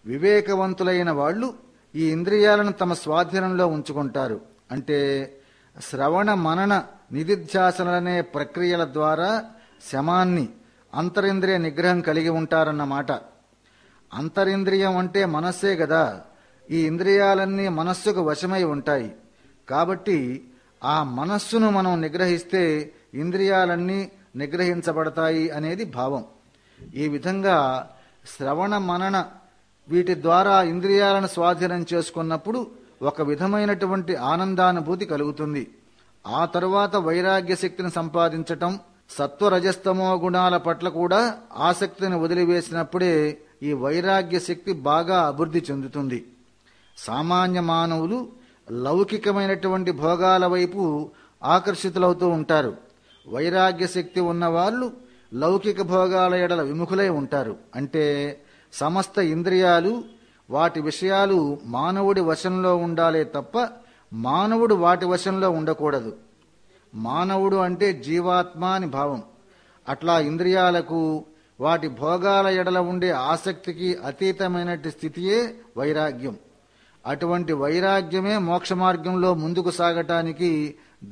వివేకవంతులైన వాళ్ళు ఈ ఇంద్రియాలను తమ స్వాధీనంలో ఉంచుకుంటారు. అంటే శ్రవణ మనన నిధిధ్యాసనలనే ప్రక్రియల ద్వారా శమాన్ని, అంతరింద్రియ నిగ్రహం కలిగి ఉంటారన్నమాట. అంతరింద్రియం అంటే మనస్సే గదా. ఈ ఇంద్రియాలన్నీ మనస్సుకు వశమై ఉంటాయి. కాబట్టి ఆ మనస్సును మనం నిగ్రహిస్తే ఇంద్రియాలన్నీ నిగ్రహించబడతాయి అనేది భావం. ఈ విధంగా శ్రవణ మనన వీటి ద్వారా ఇంద్రియాలను స్వాధీనం చేసుకున్నప్పుడు ఒక విధమైనటువంటి ఆనందానుభూతి కలుగుతుంది. ఆ తరువాత వైరాగ్య శక్తిని సంపాదించటం, సత్వరజస్తమో గుణాల పట్ల కూడా ఆసక్తిని వదిలివేసినప్పుడే ఈ వైరాగ్య శక్తి బాగా అభివృద్ధి చెందుతుంది. సామాన్య మానవులు లౌకికమైనటువంటి భోగాల వైపు ఆకర్షితులవుతూ ఉంటారు. వైరాగ్య శక్తి ఉన్నవాళ్లు లౌకిక భోగాల ఎడల విముఖులై ఉంటారు. అంటే సమస్త ఇంద్రియాలు, వాటి విషయాలు మానవుడి వశంలో ఉండాలే తప్ప మానవుడు వాటి వశంలో ఉండకూడదు. మానవుడు అంటే జీవాత్మ అని భావం. అట్లా ఇంద్రియాలకు, వాటి భోగాల ఎడల ఉండే ఆసక్తికి అతీతమైనటి స్థితియే వైరాగ్యం. అటువంటి వైరాగ్యమే మోక్ష మార్గంలో ముందుకు సాగటానికి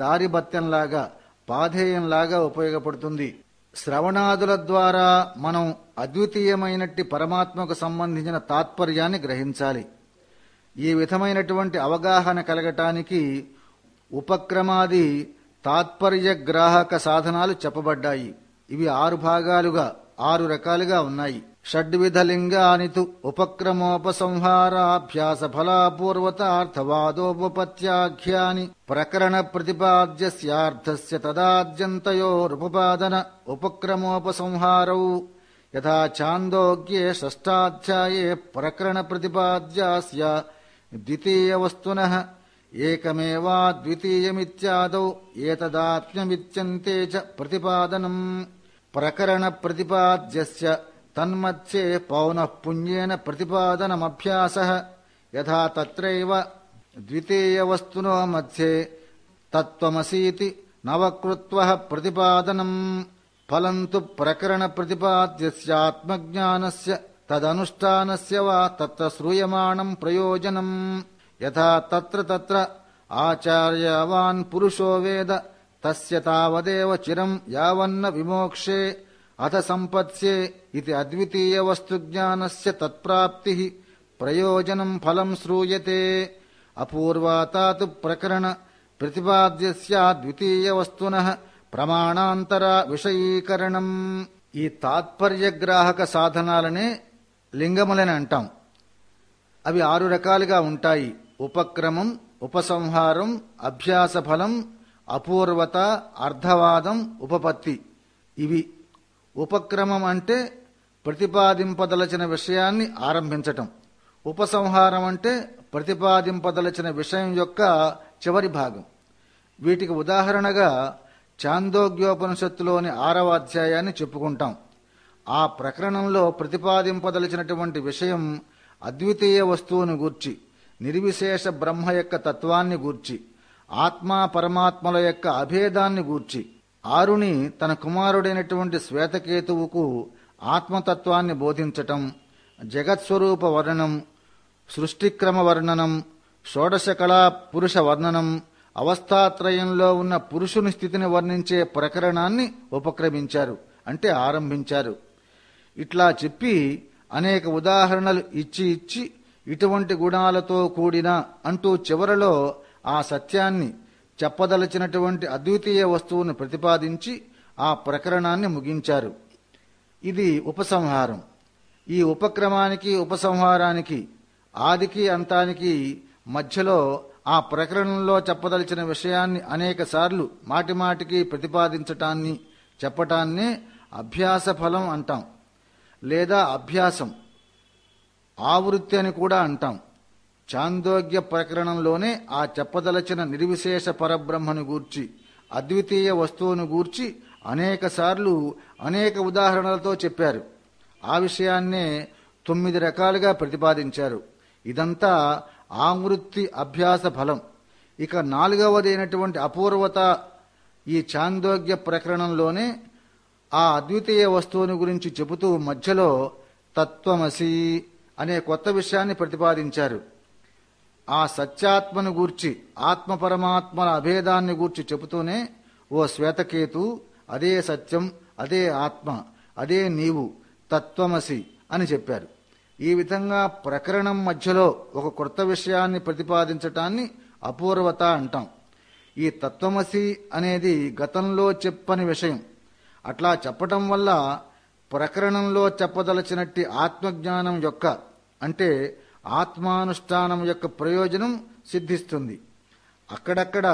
దారిబత్యంలాగా, పాధేయంలాగా ఉపయోగపడుతుంది. శ్రవణాదుల ద్వారా మనం అద్వితీయమైనట్టి పరమాత్మకు సంబంధించిన తాత్పర్యాన్ని గ్రహించాలి. ఈ విధమైనటువంటి అవగాహన కలగటానికి ఉపక్రమాది తాత్పర్యగ్రాహక సాధనాలు చెప్పబడ్డాయి. ఇవి 6 భాగాలుగా, 6 రకాలుగా ఉన్నాయి. షడ్విధలింగానితు ఉపక్రమోపసంహారాభ్యాస ఫలాపూర్వతార్థవాదోపపత్యాఖ్యాని ప్రకరణ ప్రతిపాద్యస్యార్థస్య తదాద్యంతయోరుపపాదన ఉపక్రమోపసంహారౌ యథా ఛాందోగ్యే షష్ఠాధ్యాయే ప్రకరణ ప్రతిపాద్యాస్య ద్వితీయ వస్తునః ఏకమేవా ద్వితీయమిత్యాదౌ ఏతదాత్మ్యమిత్యంతే చ ప్రతిపాదనం. ప్రకరణ ప్రతిపాద్యస్య తన్మధ్యే పౌనః పుణ్యేన ప్రతిపాదనమభ్యాసః యథా తత్రైవ ద్వితీయ వస్తునో మధ్యే తత్వమసీతి నవకృత్వః ప్రతిపాదనం. ఫలం తు ప్రకరణ ప్రతిపాద్యస్యాత్మజ్ఞానస్య తదనుష్ఠానస్య వా తత్ర శ్రూయమాణం ప్రయోజనం. యథా తత్ర తత్ర ఆచార్యవాన్ పురుషో వేద తస్య తావదేవ చిరం యావన్న విమోక్షే అథ సంపత్స్యే ఇది అద్వితీయ వస్తు జ్ఞానస్య తత్ప్రాప్తి ప్రయోజనం ఫలం శ్రూయతే. అపూర్వాతాతు ప్రకరణ ప్రతిపాద్యస్య ద్వితీయ వస్తునః ప్రమాణాంతర విషయీకరణం. ఈ తాత్పర్యగ్రాహక సాధనాలనే లింగములని అంటాం. అవి 6 రకాలుగా ఉంటాయి. ఉపక్రమం, ఉపసంహారం, అభ్యాస ఫలం, అపూర్వత, అర్ధవాదం, ఉపపత్తి. ఇవి ఉపక్రమం అంటే ప్రతిపాదింపదలచిన విషయాన్ని ఆరంభించటం. ఉపసంహారం అంటే ప్రతిపాదింపదలచిన విషయం యొక్క చివరి భాగం. వీటికి ఉదాహరణగా ఛాందోగ్యోపనిషత్తులోని 6వ అధ్యాయాన్ని చెప్పుకుంటాం. ఆ ప్రకరణంలో ప్రతిపాదింపదలచినటువంటి విషయం అద్వితీయ వస్తువును గూర్చి, నిర్విశేష బ్రహ్మ యొక్క తత్వాన్ని గూర్చి, ఆత్మా పరమాత్మల యొక్క అభేదాన్ని గూర్చి, ఆరుని తన కుమారుడైనటువంటి శ్వేతకేతువుకు ఆత్మతత్వాన్ని బోధించటం, జగత్స్వరూప వర్ణనం, సృష్టిక్రమ వర్ణనం, షోడశకళా పురుష వర్ణనం, అవస్థాత్రయంలో ఉన్న పురుషుని స్థితిని వర్ణించే ప్రకరణాన్ని ఉపక్రమించారు, అంటే ఆరంభించారు. ఇట్లా చెప్పి అనేక ఉదాహరణలు ఇచ్చి ఇటువంటి గుణాలతో కూడిన అంటూ చివరలో ఆ సత్యాన్ని చెప్పదలచినటువంటి అద్వితీయ వస్తువును ప్రతిపాదించి ఆ ప్రకరణాన్ని ముగించారు. ఇది ఉపసంహారం. ఈ ఉపక్రమానికి, ఉపసంహారానికి, ఆదికి అంతానికి మధ్యలో ఆ ప్రకరణంలో చెప్పదలిచిన విషయాన్ని అనేక సార్లు మాటిమాటికి ప్రతిపాదించటాన్ని, చెప్పటాన్నే అభ్యాస ఫలం అంటాం. లేదా అభ్యాసం, ఆవృత్తి అని కూడా అంటాం. ఛాందోగ్య ప్రకరణంలోనే ఆ చెప్పదలచిన నిర్విశేష పరబ్రహ్మను గూర్చి, అద్వితీయ వస్తువును గూర్చి అనేక సార్లు అనేక ఉదాహరణలతో చెప్పారు. ఆ విషయాన్నే 9 రకాలుగా ప్రతిపాదించారు. ఇదంతా ఆవృత్తి అభ్యాస ఫలం. ఇక 4వదైనటువంటి అపూర్వత ఈ ఛాందోగ్య ప్రకరణంలోనే ఆ అద్వితీయ వస్తువుని గురించి చెబుతూ మధ్యలో తత్వమసి అనే కొత్త విషయాన్ని ప్రతిపాదించారు. ఆ సత్యాత్మను గూర్చి, ఆత్మ పరమాత్మల అభేదాన్ని గూర్చి చెబుతూనే, ఓ శ్వేతకేతు, అదే సత్యం, అదే ఆత్మ, అదే నీవు, తత్వమసి అని చెప్పారు. ఈ విధంగా ప్రకరణం మధ్యలో ఒక కొత్త విషయాన్ని ప్రతిపాదించటాన్ని అపూర్వత అంటాం. ఈ తత్వమసి అనేది గతంలో చెప్పని విషయం. అట్లా చెప్పటం వల్ల ప్రకరణంలో చెప్పదలచినట్టి ఆత్మజ్ఞానం యొక్క, అంటే ఆత్మానుష్ఠానం యొక్క ప్రయోజనం సిద్ధిస్తుంది. అక్కడక్కడ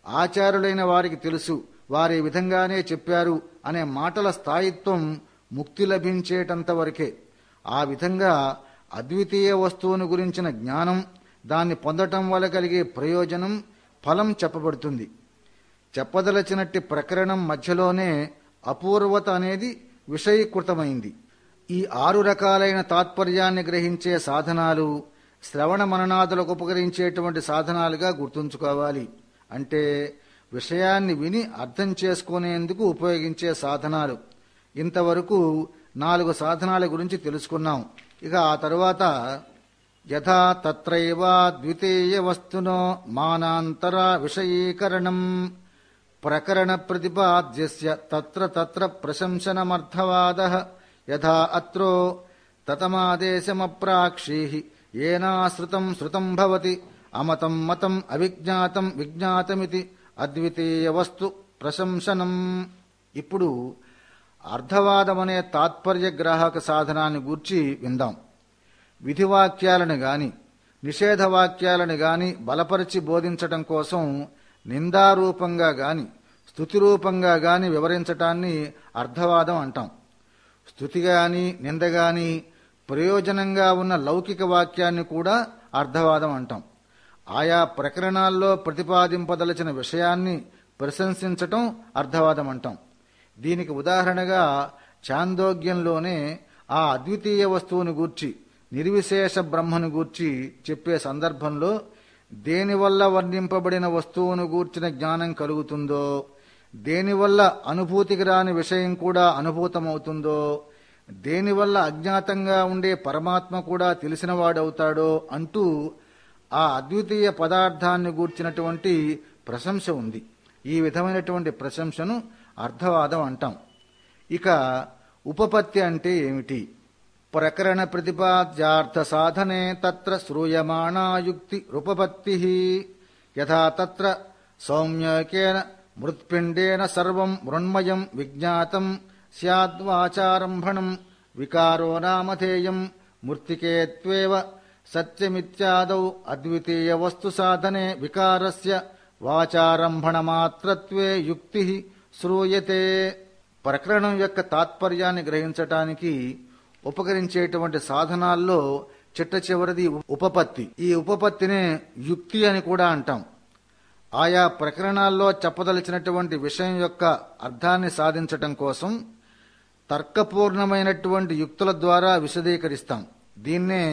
ఆచారులైన వారికి తెలుసు, వారి విధంగానే చెప్పారు అనే మాటల స్థాయిత్వం ముక్తి లభించేటంత వరకే. ఆ విధంగా అద్వితీయ వస్తువును గురించిన జ్ఞానం, దాన్ని పొందటం వల్ల కలిగే ప్రయోజనం, ఫలం చెప్పబడుతుంది. చెప్పదలచినట్టి ప్రకరణం మధ్యలోనే అపూర్వత అనేది విషయీకృతమైంది. ఈ 6 రకాలైన తాత్పర్యాన్ని గ్రహించే సాధనాలు శ్రవణ మననాదులకు ఉపకరించేటువంటి సాధనాలుగా గుర్తుంచుకోవాలి. అంటే విషయాన్ని విని అర్థం చేసుకునేందుకు ఉపయోగించే సాధనాలు. ఇంతవరకు 4 సాధనాల గురించి తెలుసుకున్నాం. ఇక ఆ తరువాత యథా తత్రైవ ద్వితీయ వస్తునో మానాంతర విషయీకరణం ప్రకరణ ప్రతిపాద్యస్య తత్ర తత్ర ప్రశంసనమర్థవాదః యథా అత్రో తతమాదేశమప్రాక్షీః ఏనాశ్రుతం శృతం భవతి అమతం మతం అవిజ్ఞాతం విజ్ఞాతమితి అద్వితీయ వస్తు ప్రశంసనం. ఇప్పుడు అర్థవాదమనే తాత్పర్య గ్రాహక సాధనాన్ని గూర్చి విందాం. విధివాక్యాలను గాని నిషేధవాక్యాలను గాని బలపరిచి బోధించటం కోసం నిందారూపంగా గాని స్తుతిరూపంగా గాని వివరించటాన్ని అర్థవాదం అంటాం. స్తుతి గాని నింద గాని ప్రయోజనంగా ఉన్న లౌకిక వాక్యాన్ని కూడా అర్థవాదం అంటాం. ఆయా ప్రకరణాల్లో ప్రతిపాదింపదలచిన విషయాన్ని ప్రశంసించటం అర్థవాదం అంటాం. దీనికి ఉదాహరణగా ఛాందోగ్యంలోనే ఆ అద్వితీయ వస్తువుని గూర్చి, నిర్విశేష బ్రహ్మను గూర్చి చెప్పే సందర్భంలో దేనివల్ల వర్ణింపబడిన వస్తువును గూర్చిన జ్ఞానం కలుగుతుందో, దేనివల్ల అనుభూతికి రాని విషయం కూడా అనుభూతమవుతుందో, దేనివల్ల అజ్ఞాతంగా ఉండే పరమాత్మ కూడా తెలిసినవాడవుతాడో అంటూ ఆ అద్వితీయ పదార్థాన్ని గూర్చినటువంటి ప్రశంస ఉంది. ఈ విధమైనటువంటి ప్రశంసను అర్థవాదం అంటాం. ఇక ఉపపత్తి అంటే ఏమిటి? ప్రకరణ ప్రతిపాద్యార్థ సాధనే తత్ర శ్రూయమాణా యుక్తి రూపపత్తి యథా తత్ర సౌమ్యకేన మృత్పిండేన సర్వం మృణ్మయం విజ్ఞాతం స్యాద్వాచారంభణం వికారో నామధేయం మూర్తికేత్వేవ సత్యమిత్యాదౌ అద్వితీయ వస్తు సాధనే వికారస్య వాచారంభణమాత్రత్వే యుక్తి శ్రూయతే. ప్రకరణం యొక్క తాత్పర్యాన్ని గ్రహించటానికి ఉపకరించేటువంటి సాధనాల్లో చిట్ట చివరిది ఉపపత్తి. ఈ ఉపపత్తినే యుక్తి అని కూడా అంటాం. ఆయా ప్రకరణాల్లో చెప్పదలిచినటువంటి విషయం యొక్క అర్థాన్ని సాధించటం కోసం తర్కపూర్ణమైనటువంటి యుక్తుల ద్వారా విశదీకరిస్తాం. దీన్నే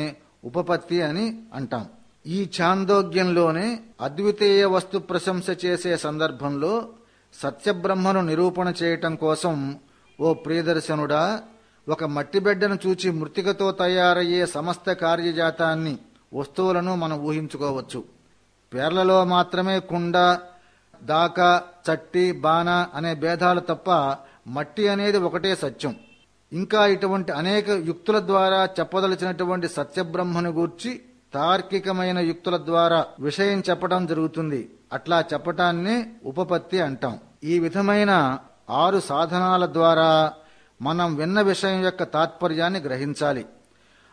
ఉపపత్తి అని అంటాం. ఈ ఛాందోగ్యంలోనే అద్వితీయ వస్తు ప్రశంస చేసే సందర్భంలో సత్యబ్రహ్మను నిరూపణ చేయటం కోసం, ఓ ప్రియదర్శనుడా, ఒక మట్టిబిడ్డను చూచి మృత్తికతో తయారయ్యే సమస్త కార్యజాతాన్ని, వస్తువులను మనం ఊహించుకోవచ్చు. పేర్లలో మాత్రమే కుండ, దాక, చట్టి, బాణ అనే భేదాలు తప్ప మట్టి అనేది ఒకటే సత్యం. ఇంకా ఇటువంటి అనేక యుక్తుల ద్వారా చెప్పదలిచినటువంటి సత్యబ్రహ్మను గూర్చి తార్కికమైన యుక్తుల ద్వారా విషయం చెప్పడం జరుగుతుంది. అట్లా చెప్పటాన్నే ఉపపత్తి అంటాం. ఈ విధమైన 6 సాధనాల ద్వారా మనం విన్న విషయం యొక్క తాత్పర్యాన్ని గ్రహించాలి.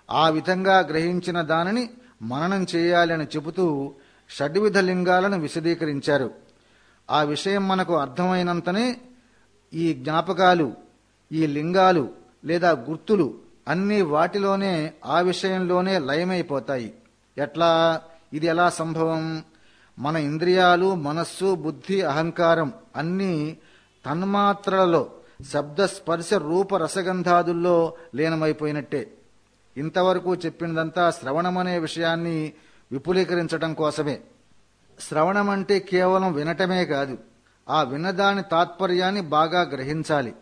ఆ విధంగా గ్రహించిన దానిని మననం చేయాలి అని చెబుతూ షడ్విధ లింగాలను విశదీకరించారు. ఆ విషయం మనకు అర్థమైనంతనే ఈ జ్ఞాపకాలు, ఈ లింగాలు లేదా గుర్తులు అన్నీ వాటిలోనే, ఆ విషయంలోనే లయమైపోతాయి. ఎట్లా? ఇది ఎలా సంభవం? మన ఇంద్రియాలు, మనస్సు, బుద్ధి, అహంకారం అన్నీ తన్మాత్రలలో శబ్ద, స్పర్శ, రూప, రసగంధాదుల్లో లీనమైపోయినట్టే. ఇంతవరకు చెప్పినదంతా శ్రవణమనే విషయాన్ని విపులీకరించటం కోసమే. శ్రవణం అంటే కేవలం వినటమే కాదు, ఆ విన్నదాని తాత్పర్యాన్ని బాగా గ్రహించాలి.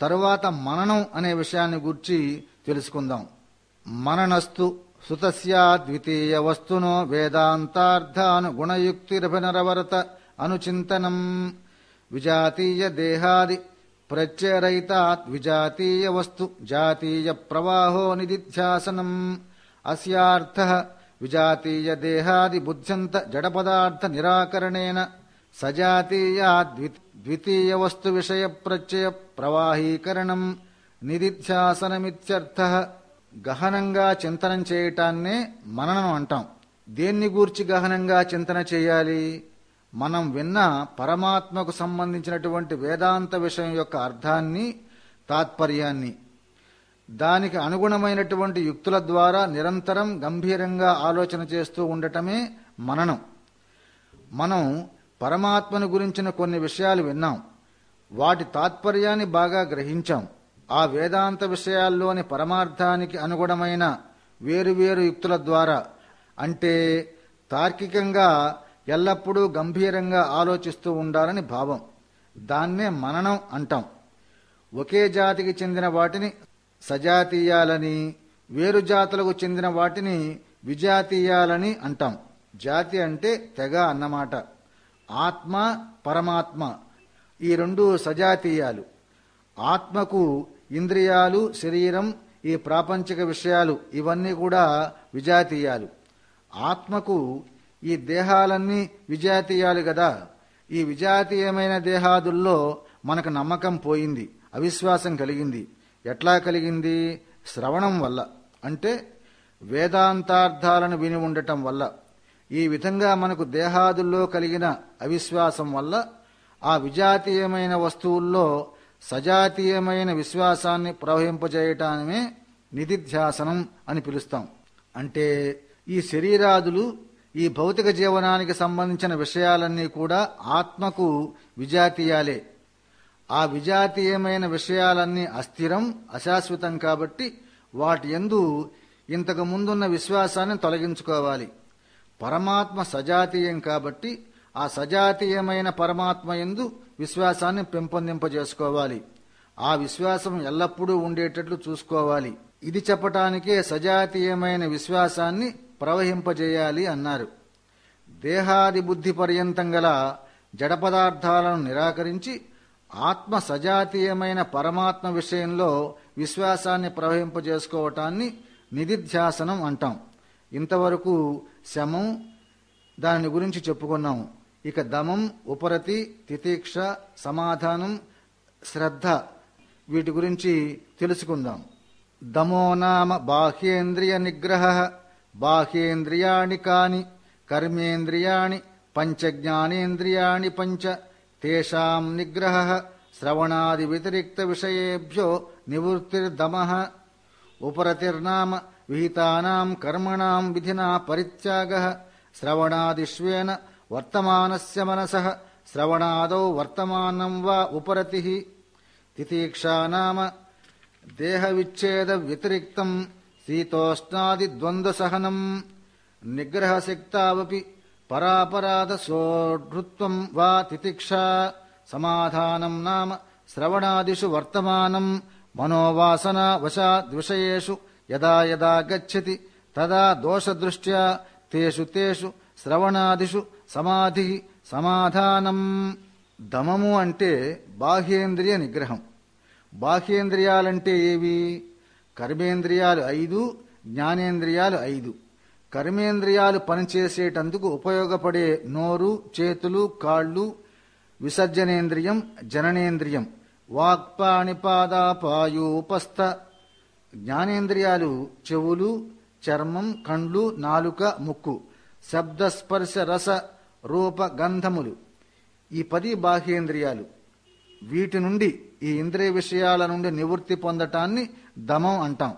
తరువాత మననం అనే విషయాన్ని గూర్చి తెలుసుకుందాం. మననస్తు సుతస్యాద్వితీయ వస్తునో వేదాంతార్థానుగుణయుక్తిరభినరవరత అనుచింతనం విజాతీయ దేహాది ప్రత్యరయితాత్ విజాతీయ వస్తు జాతీయ ప్రవాహో నిదిధ్యాసనం అస్యార్థః విజాతీయ దేహాది బుద్ధ్యంత జడపదార్థ నిరాకరణేన సజాతీయాద్ ద్వితీయ వస్తు విషయ ప్రత్యయ ప్రవాహీకరణం నిదిధ్యాసనమిత్యర్థః. గహనంగా చింతనం చేయటాన్నే మననం అంటాం. దేన్ని గూర్చి గహనంగా చింతన చేయాలి? మనం విన్న పరమాత్మకు సంబంధించినటువంటి వేదాంత విషయం యొక్క అర్థాన్ని, తాత్పర్యాన్ని, దానికి అనుగుణమైనటువంటి యుక్తుల ద్వారా నిరంతరం గంభీరంగా ఆలోచన చేస్తూ ఉండటమే మననం. మనం పరమాత్మను గురించిన కొన్ని విషయాలు విన్నాం, వాటి తాత్పర్యాన్ని బాగా గ్రహించాం. ఆ వేదాంత విషయాల్లోని పరమార్థానికి అనుగుణమైన వేరువేరు యుక్తుల ద్వారా, అంటే తార్కికంగా ఎల్లప్పుడూ గంభీరంగా ఆలోచిస్తూ ఉండాలని భావం. దాన్నే మననం అంటాం. ఒకే జాతికి చెందిన వాటిని సజాతీయాలని, వేరు జాతులకు చెందిన వాటిని విజాతీయాలని అంటాం. జాతి అంటే తెగ అన్నమాట. ఆత్మ, పరమాత్మ ఈ రెండు సజాతీయాలు. ఆత్మకు ఇంద్రియాలు, శరీరం, ఈ ప్రాపంచిక విషయాలు ఇవన్నీ కూడా విజాతీయాలు. ఆత్మకు ఈ దేహాలన్నీ విజాతీయాలు కదా. ఈ విజాతీయమైన దేహాదుల్లో మనకు నమ్మకం పోయింది, అవిశ్వాసం కలిగింది. ఎట్లా కలిగింది? శ్రవణం వల్ల, అంటే వేదాంతార్థాలను విని ఉండటం వల్ల. ఈ విధంగా మనకు దేహాదుల్లో కలిగిన అవిశ్వాసం వల్ల ఆ విజాతీయమైన వస్తువుల్లో సజాతీయమైన విశ్వాసాన్ని ప్రవహింపజేయటానే నిదిధ్యాసనం అని పిలుస్తాం. అంటే ఈ శరీరాదులు, ఈ భౌతిక జీవనానికి సంబంధించిన విషయాలన్నీ కూడా ఆత్మకు విజాతీయాలే. ఆ విజాతీయమైన విషయాలన్నీ అస్థిరం, అశాశ్వతం కాబట్టి వాటి యందు ఇంతకు ముందున్న విశ్వాసాన్ని తొలగించుకోవాలి. పరమాత్మ సజాతీయం కాబట్టి ఆ సజాతీయమైన పరమాత్మ యందు విశ్వాసాన్ని పెంపొందింపజేసుకోవాలి. ఆ విశ్వాసం ఎల్లప్పుడూ ఉండేటట్లు చూసుకోవాలి. ఇది చెప్పటానికే సజాతీయమైన విశ్వాసాన్ని ప్రవహింపజేయాలి అన్నారు. దేహాది బుద్ధి పర్యంతం గల జడ పదార్థాలను నిరాకరించి ఆత్మ సజాతీయమైన పరమాత్మ విషయంలో విశ్వాసాన్ని ప్రవహింపజేసుకోవటాన్ని నిదిధ్యాసనం అంటాం. ఇంతవరకు శమం, దాని గురించి చెప్పుకున్నాము. ఇక దమం, ఉపరతి, తితీక్ష, సమాధానం, శ్రద్ధ వీటి గురించి తెలుసుకుందాం. దమో నామ బాహ్యేంద్రియ నిగ్రహ. బాహ్యేంద్రియాణి కాని కర్మేంద్రియాణి పంచ జ్ఞానేంద్రియాణి పంచ తేషాం నిగ్రహ శ్రవణాది వ్యతిరిక్త విషయేభ్యో నివృత్తిర్దమః. ఉపరతిర్నామ విహితానాం కర్మణాం విధినా పరిత్యాగః. శ్రవణాదిష్వేన వర్తమానస్య మనసః శ్రవణాదౌ వర్తమానం వా ఉపరతిః. తితీక్షా నామ దేహ విచ్ఛేద వ్యతిరిక్తం శీతోష్ణాది ద్వంద్వ సహనం. నిగ్రహశక్తావపి పరాపరాధ సోఢృత్వం వా తితిక్షా. సమాధానం నామ శ్రవణాదిషు వర్తమానం మనోవాసనా వశాద్విషయేషు యదా యదా గచ్చతి తదా దోషదృష్ట్యా తేషు తేషు శ్రవణాదిషు సమాధి సమాధానం. దమము అంటే బాహ్యేంద్రియ నిగ్రహం. బాహ్యేంద్రియాలంటే ఏవి? కర్మేంద్రియాలు 5, జ్ఞానేంద్రియాలు 5. కర్మేంద్రియాలు పనిచేసేటందుకు ఉపయోగపడే నోరు, చేతులు, కాళ్ళు విసర్జనేంద్రియం, జననేంద్రియం. వాక్పాణిపాదాపాయూపస్థ. జ్ఞానేంద్రియాలు చెవులు, చర్మం, కండ్లు, నాలుక, ముక్కు. శబ్దస్పర్శ రస రూప గంధములు ఈ 10 బాహ్యేంద్రియాలు. వీటి నుండి, ఈ ఇంద్రియ విషయాల నుండి నివృత్తి పొందటాన్ని దమం అంటాం.